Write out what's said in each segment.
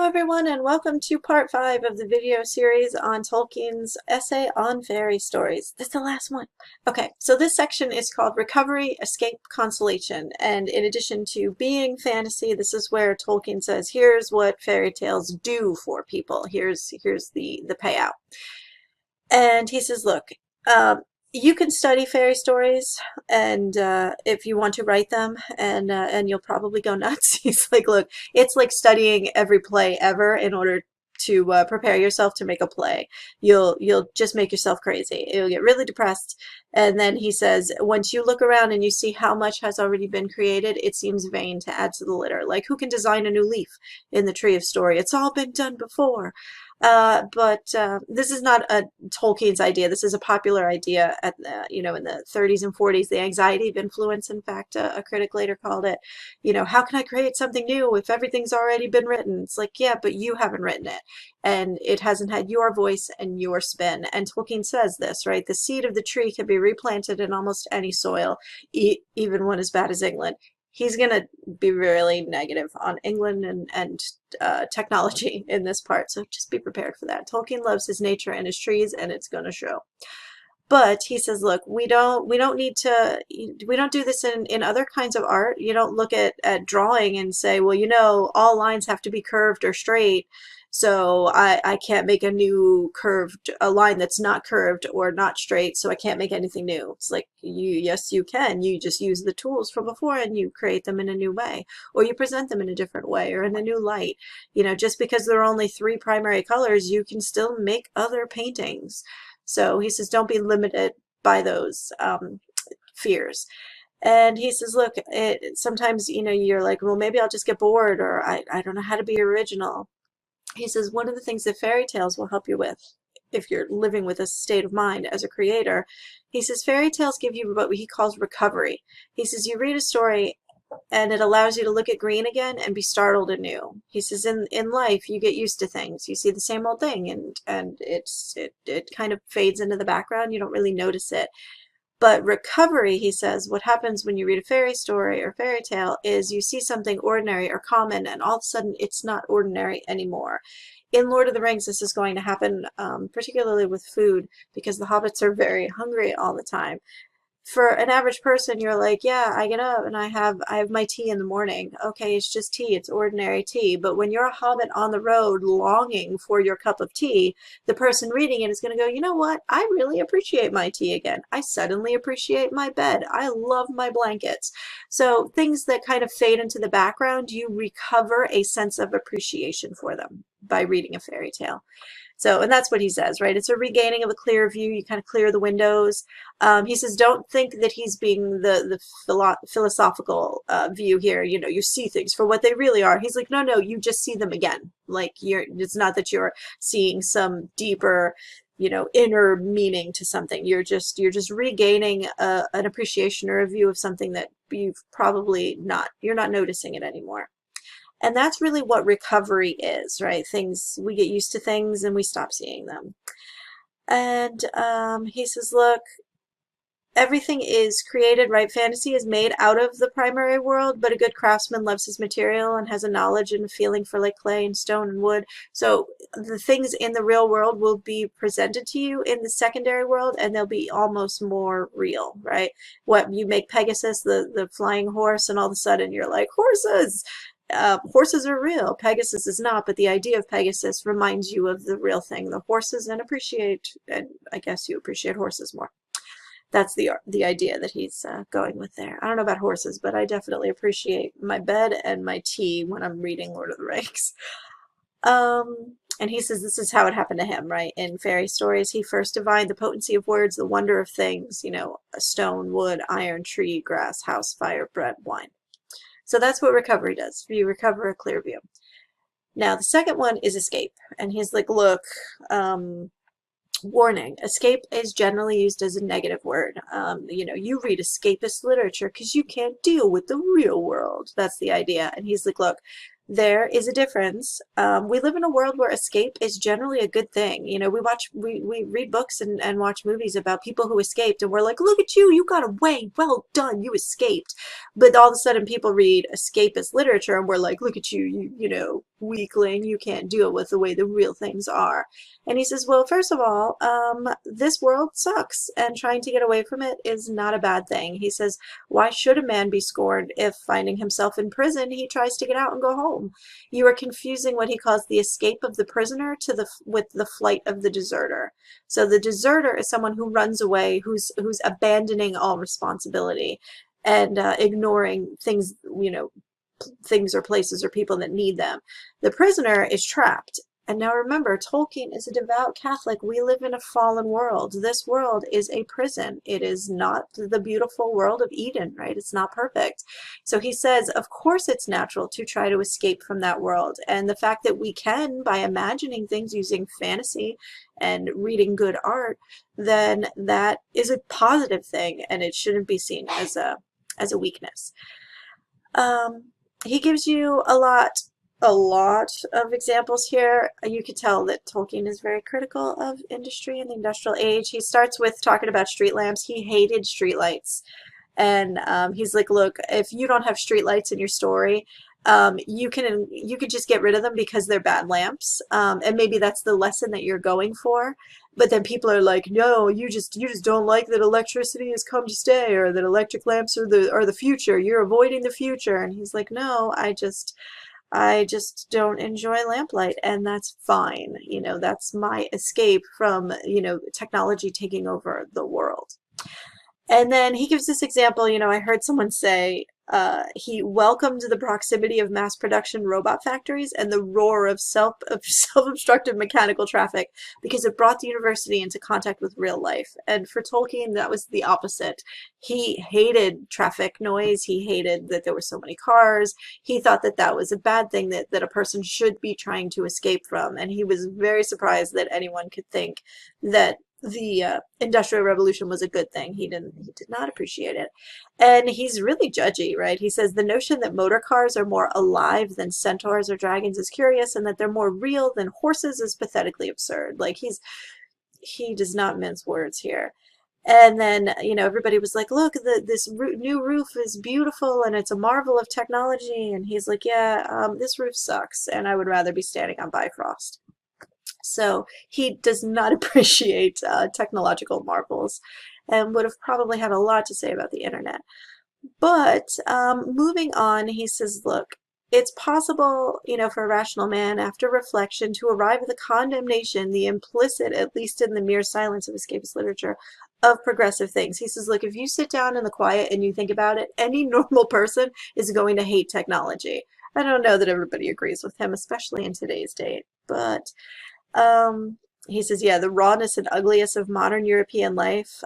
everyone, and welcome to part 5 of the video series on Tolkien's essay on fairy stories. This is the last one. Okay, so this section is called Recovery, Escape, Consolation, and in addition to being fantasy, this is where Tolkien says, here's what fairy tales do for people. Here's the payout. And he says, look, you can study fairy stories, and if you want to write them, and you'll probably go nuts. He's like, look, it's like studying every play ever in order to prepare yourself to make a play. You'll just make yourself crazy. You'll get really depressed. And then he says, once you look around and you see how much has already been created, it seems vain to add to the litter. Like, who can design a new leaf in the tree of story? It's all been done before. But this is not a Tolkien's idea. This is a popular idea at the, in the 30s and 40s. The anxiety of influence, in fact, a critic later called it, how can I create something new if everything's already been written? It's like, yeah, but you haven't written it, and it hasn't had your voice and your spin. And Tolkien says this, right? The seed of the tree can be replanted in almost any soil, even one as bad as England. He's going to be really negative on England and technology in this part, so just be prepared for that. Tolkien loves his nature and his trees, and it's going to show. But he says, look, we don't do this in other kinds of art. You don't look at drawing and say, well, all lines have to be curved or straight, so I can't make a new a line that's not curved or not straight, so I can't make anything new. It's like, yes, you can. You just use the tools from before and you create them in a new way, or you present them in a different way or in a new light. Just because there are only 3 primary colors, you can still make other paintings. So he says, don't be limited by those fears. And he says, look, sometimes, you're like, well, maybe I'll just get bored, or I don't know how to be original. He says, one of the things that fairy tales will help you with, if you're living with a state of mind as a creator, he says, fairy tales give you what he calls recovery. He says, you read a story and it allows you to look at green again and be startled anew. He says, in life, you get used to things. You see the same old thing, and it kind of fades into the background. You don't really notice it. But recovery, he says, what happens when you read a fairy story or fairy tale is you see something ordinary or common, and all of a sudden it's not ordinary anymore. In Lord of the Rings, this is going to happen particularly with food, because the hobbits are very hungry all the time. For an average person, you're like, yeah, I get up and I have my tea in the morning. Okay, it's just tea, it's ordinary tea. But when you're a hobbit on the road longing for your cup of tea, the person reading it is going to go, you know what? I really appreciate my tea again. I suddenly appreciate my bed. I love my blankets. So things that kind of fade into the background, you recover a sense of appreciation for them by reading a fairy tale. So, and that's what he says, right? It's a regaining of a clear view. You kind of clear the windows. He says, don't think that he's being the philosophical view here. You see things for what they really are. He's like, no, you just see them again. Like, it's not that you're seeing some deeper, inner meaning to something. You're just regaining an appreciation or a view of something that you're not noticing it anymore. And that's really what recovery is, right? We get used to things and we stop seeing them. And he says, look, everything is created, right? Fantasy is made out of the primary world, but a good craftsman loves his material and has a knowledge and a feeling for like clay and stone and wood. So the things in the real world will be presented to you in the secondary world, and they'll be almost more real, right? What you make Pegasus, the flying horse, and all of a sudden you're like, horses! Horses are real. Pegasus is not, but the idea of Pegasus reminds you of the real thing, the horses, and I guess you appreciate horses more. That's the idea that he's going with there. I don't know about horses, but I definitely appreciate my bed and my tea when I'm reading Lord of the Rings. And he says this is how it happened to him, right? In fairy stories, he first divined the potency of words, the wonder of things, a stone, wood, iron, tree, grass, house, fire, bread, wine. So that's what recovery does. You recover a clear view. Now, the second one is escape. And he's like, look, warning, escape is generally used as a negative word. You read escapist literature because you can't deal with the real world. That's the idea. And he's like, look, there is a difference. We live in a world where escape is generally a good thing. We read books and watch movies about people who escaped, and we're like, look at you, you got away, well done, you escaped. But all of a sudden people read escapist literature and we're like, look at you, weakling, you can't deal with the way the real things are. And he says, well, first of all, this world sucks, and trying to get away from it is not a bad thing. He says, why should a man be scorned if, finding himself in prison, he tries to get out and go home? You are confusing what he calls the escape of the prisoner with the flight of the deserter. So the deserter is someone who runs away, who's abandoning all responsibility and ignoring things, things or places or people that need them. The prisoner is trapped. And now remember, Tolkien is a devout Catholic. We live in a fallen world. This world is a prison. It is not the beautiful world of Eden, right? It's not perfect. So he says, of course it's natural to try to escape from that world. And the fact that we can, by imagining things using fantasy and reading good art, then that is a positive thing, and it shouldn't be seen as a weakness. He gives you a lot of examples here. You could tell that Tolkien is very critical of industry and the industrial age. He starts with talking about street lamps. He hated streetlights. And he's like, look, if you don't have streetlights in your story, you could just get rid of them because they're bad lamps. And maybe that's the lesson that you're going for. But then people are like, no, you just don't like that electricity has come to stay, or that electric lamps are the future. You're avoiding the future. And he's like, no, I just don't enjoy lamplight, and that's fine. That's my escape from, technology taking over the world. And then he gives this example, I heard someone say he welcomed the proximity of mass production robot factories and the roar of self-obstructive mechanical traffic because it brought the university into contact with real life. And for Tolkien, that was the opposite. He hated traffic noise. He hated that there were so many cars. He thought that that was a bad thing that a person should be trying to escape from. And he was very surprised that anyone could think that the Industrial Revolution was a good thing. He did not appreciate it. And he's really judgy, right? He says the notion that motor cars are more alive than centaurs or dragons is curious, and that they're more real than horses is pathetically absurd. Like he does not mince words here. And then, everybody was like, look, this new roof is beautiful and it's a marvel of technology. And he's like, yeah, this roof sucks, and I would rather be standing on Bifrost. So he does not appreciate technological marvels, and would have probably had a lot to say about the internet. But moving on, he says, look, it's possible, for a rational man, after reflection, to arrive at the condemnation, the implicit, at least in the mere silence of escapist literature, of progressive things. He says, look, if you sit down in the quiet and you think about it, any normal person is going to hate technology. I don't know that everybody agrees with him, especially in today's date, but he says, yeah, the rawness and ugliness of modern European life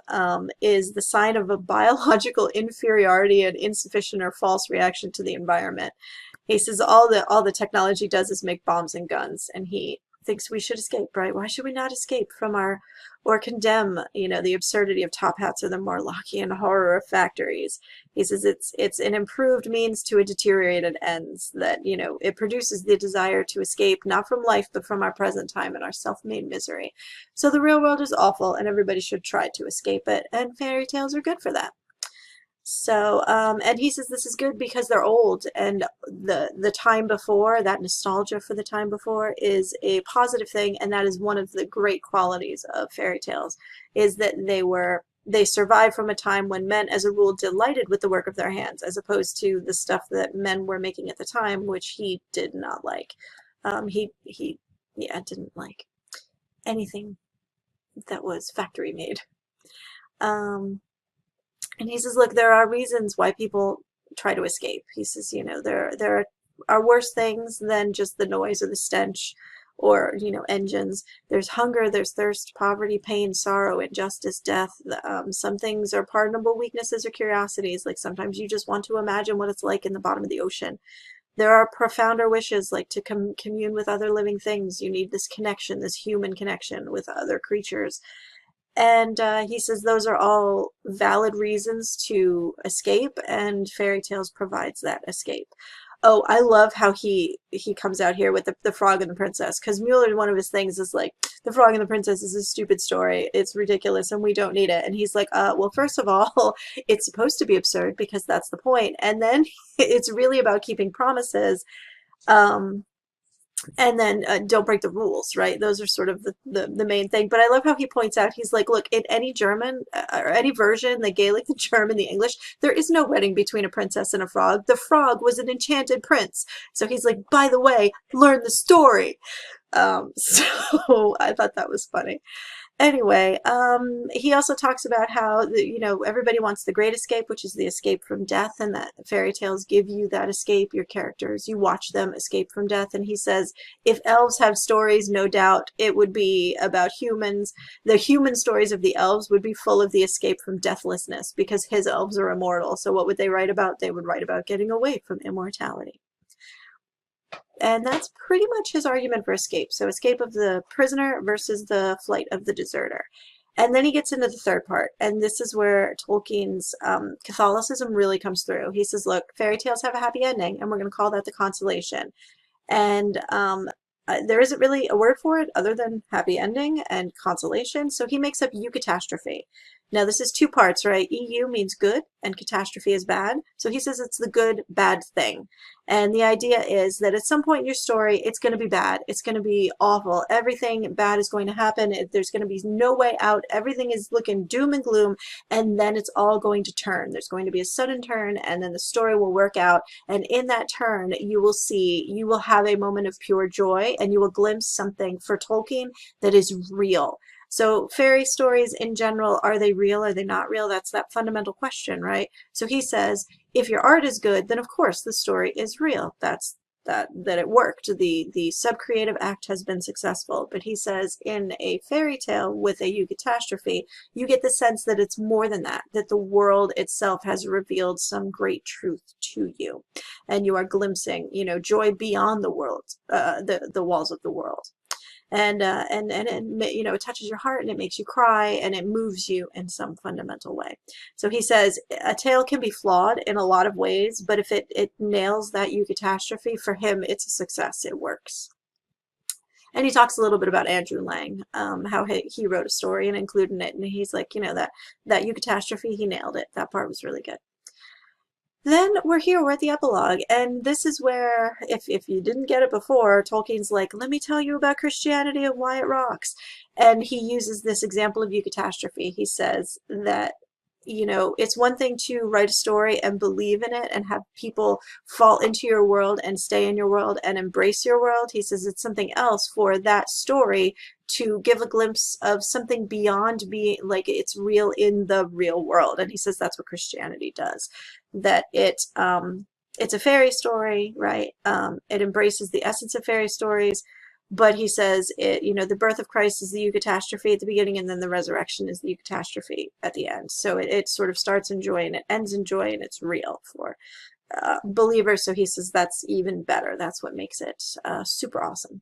is the sign of a biological inferiority and insufficient or false reaction to the environment. He says all the technology does is make bombs and guns, and he thinks we should escape, right? Why should we not escape from or condemn, the absurdity of top hats or the Morlockian horror of factories? He says it's an improved means to a deteriorated ends, that, it produces the desire to escape, not from life, but from our present time and our self-made misery. So the real world is awful, and everybody should try to escape it, and fairy tales are good for that. So, and he says this is good because they're old, and the time before, that nostalgia for the time before, is a positive thing, and that is one of the great qualities of fairy tales, is that they survived from a time when men, as a rule, delighted with the work of their hands, as opposed to the stuff that men were making at the time, which he did not like. Yeah, didn't like anything that was factory made. And he says, look, there are reasons why people try to escape. He says, there are worse things than just the noise or the stench or, engines. There's hunger, there's thirst, poverty, pain, sorrow, injustice, death. Some things are pardonable weaknesses or curiosities. Like sometimes you just want to imagine what it's like in the bottom of the ocean. There are profounder wishes, like to commune with other living things. You need this connection, this human connection with other creatures. And he says those are all valid reasons to escape, and fairy tales provides that escape. Oh, I love how he comes out here with the frog and the princess, because Mueller, one of his things is like, the frog and the princess is a stupid story, it's ridiculous, and we don't need it. And he's like, well, first of all, it's supposed to be absurd because that's the point, and then it's really about keeping promises. And then don't break the rules, right? Those are sort of the main thing. But I love how he points out, he's like, look, in any German or any version, the Gaelic, the German, the English, there is no wedding between a princess and a frog. The frog was an enchanted prince. So he's like, by the way, learn the story. So I thought that was funny. Anyway, he also talks about how everybody wants the great escape, which is the escape from death, and that fairy tales give you that escape. Your characters, you watch them escape from death. And he says, if elves have stories, no doubt it would be about humans. The human stories of the elves would be full of the escape from deathlessness, because his elves are immortal. So what would they write about? They would write about getting away from immortality. And that's pretty much his argument for escape. So escape of the prisoner versus the flight of the deserter. And then he gets into the third part, and this is where Tolkien's Catholicism really comes through. He says, look, fairy tales have a happy ending, and we're going to call that the consolation. And there isn't really a word for it other than happy ending and consolation, so he makes up eucatastrophe. Now this is two parts, right? EU means good and catastrophe is bad. So he says it's the good, bad thing. And the idea is that at some point in your story, it's going to be bad. It's going to be awful. Everything bad is going to happen. There's going to be no way out. Everything is looking doom and gloom. And then it's all going to turn. There's going to be a sudden turn, and then the story will work out. And in that turn, you will have a moment of pure joy, and you will glimpse something for Tolkien that is real. So fairy stories in general, are they real? Are they not real? That's that fundamental question, right? So he says, if your art is good, then of course the story is real. That's that it worked. The subcreative act has been successful. But he says in a fairy tale with a eucatastrophe, you get the sense that it's more than that, that the world itself has revealed some great truth to you. And you are glimpsing, joy beyond the world, the walls of the world. And it touches your heart, and it makes you cry, and it moves you in some fundamental way. So he says a tale can be flawed in a lot of ways, but if it nails that eucatastrophe, for him it's a success. It works. And he talks a little bit about Andrew Lang, how he wrote a story and included it, and he's like, that eucatastrophe, he nailed it. That part was really good. Then we're at the epilogue, and this is where, if you didn't get it before, Tolkien's like, let me tell you about Christianity and why it rocks. And he uses this example of eucatastrophe. He says that, it's one thing to write a story and believe in it and have people fall into your world and stay in your world and embrace your world. He says it's something else for that story to give a glimpse of something beyond being like it's real in the real world. And he says that's what Christianity does, that it's a fairy story, right? It embraces the essence of fairy stories, but he says the birth of Christ is the eucatastrophe at the beginning, and then the resurrection is the eucatastrophe at the end. So it sort of starts in joy and it ends in joy, and it's real for believers. So he says that's even better. That's what makes it super awesome.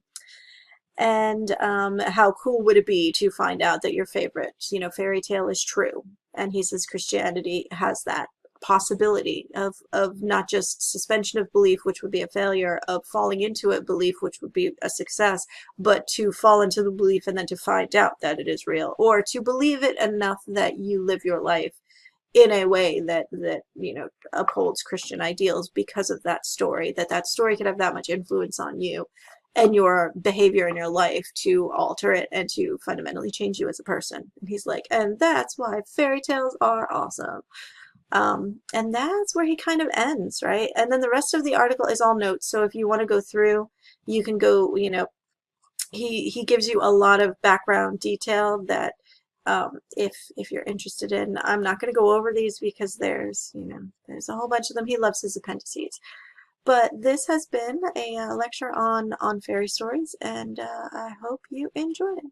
And how cool would it be to find out that your favorite, fairy tale is true? And he says Christianity has that possibility of not just suspension of belief, which would be a failure, of falling into a belief, which would be a success, but to fall into the belief and then to find out that it is real, or to believe it enough that you live your life in a way that upholds Christian ideals because of that story, that story could have that much influence on you and your behavior in your life to alter it and to fundamentally change you as a person. And he's like, and that's why fairy tales are awesome. And that's where he kind of ends, right? And then the rest of the article is all notes. So if you want to go through, you can go, he gives you a lot of background detail that if you're interested in. I'm not going to go over these because there's a whole bunch of them. He loves his appendices. But this has been a lecture on fairy stories, and I hope you enjoyed it.